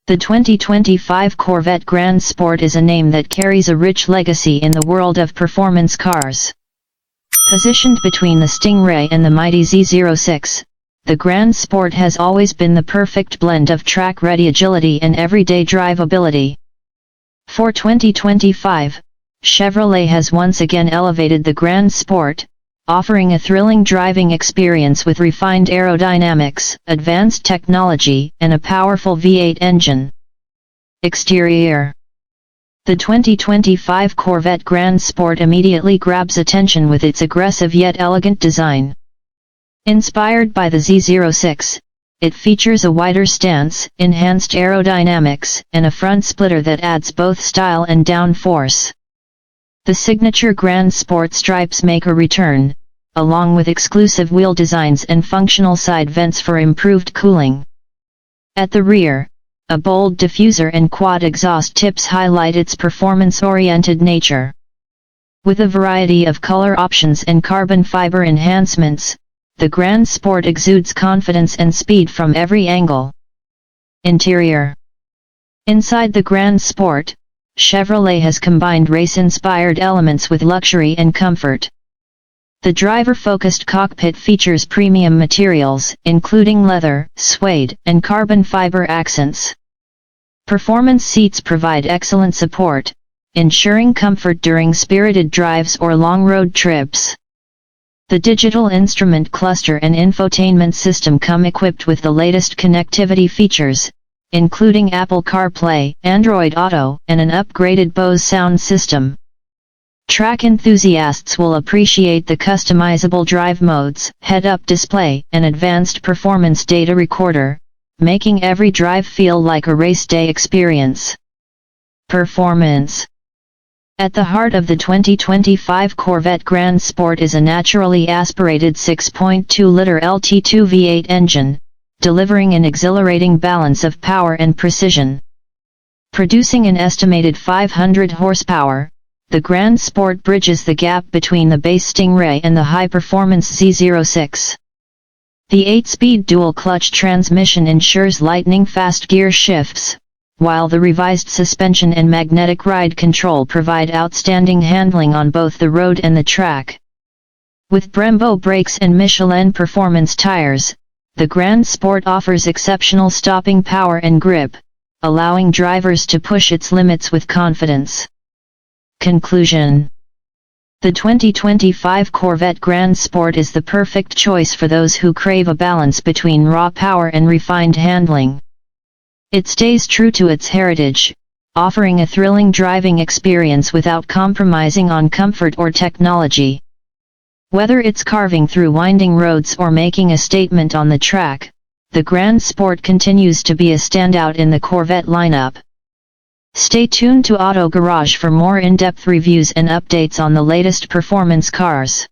The 2025 Corvette Grand Sport is a name that carries a rich legacy in the world of performance cars. Positioned between the Stingray and the mighty Z06, the Grand Sport has always been the perfect blend of track-ready agility and everyday drivability. For 2025, Chevrolet has once again elevated the Grand Sport, offering a thrilling driving experience with refined aerodynamics, advanced technology, and a powerful V8 engine. Exterior. The 2025 Corvette Grand Sport immediately grabs attention with its aggressive yet elegant design. Inspired by the Z06, it features a wider stance, enhanced aerodynamics, and a front splitter that adds both style and downforce. The signature Grand Sport stripes make a return, along with exclusive wheel designs and functional side vents for improved cooling. At the rear, a bold diffuser and quad exhaust tips highlight its performance-oriented nature. With a variety of color options and carbon fiber enhancements, the Grand Sport exudes confidence and speed from every angle. Interior. Inside the Grand Sport, Chevrolet has combined race-inspired elements with luxury and comfort. The driver-focused cockpit features premium materials, including leather, suede, and carbon fiber accents. Performance seats provide excellent support, ensuring comfort during spirited drives or long road trips. The digital instrument cluster and infotainment system come equipped with the latest connectivity features, including Apple CarPlay, Android Auto, and an upgraded Bose sound system. Track enthusiasts will appreciate the customizable drive modes, head-up display, and advanced performance data recorder, making every drive feel like a race day experience. Performance. At the heart of the 2025 Corvette Grand Sport is a naturally aspirated 6.2-liter LT2 V8 engine, delivering an exhilarating balance of power and precision. Producing an estimated 500 horsepower, the Grand Sport bridges the gap between the base Stingray and the high-performance Z06. The 8-speed dual-clutch transmission ensures lightning-fast gear shifts, while the revised suspension and magnetic ride control provide outstanding handling on both the road and the track. With Brembo brakes and Michelin performance tires, the Grand Sport offers exceptional stopping power and grip, allowing drivers to push its limits with confidence. Conclusion. The 2025 Corvette Grand Sport is the perfect choice for those who crave a balance between raw power and refined handling. It stays true to its heritage, offering a thrilling driving experience without compromising on comfort or technology. Whether it's carving through winding roads or making a statement on the track, the Grand Sport continues to be a standout in the Corvette lineup. Stay tuned to Auto Garage for more in-depth reviews and updates on the latest performance cars.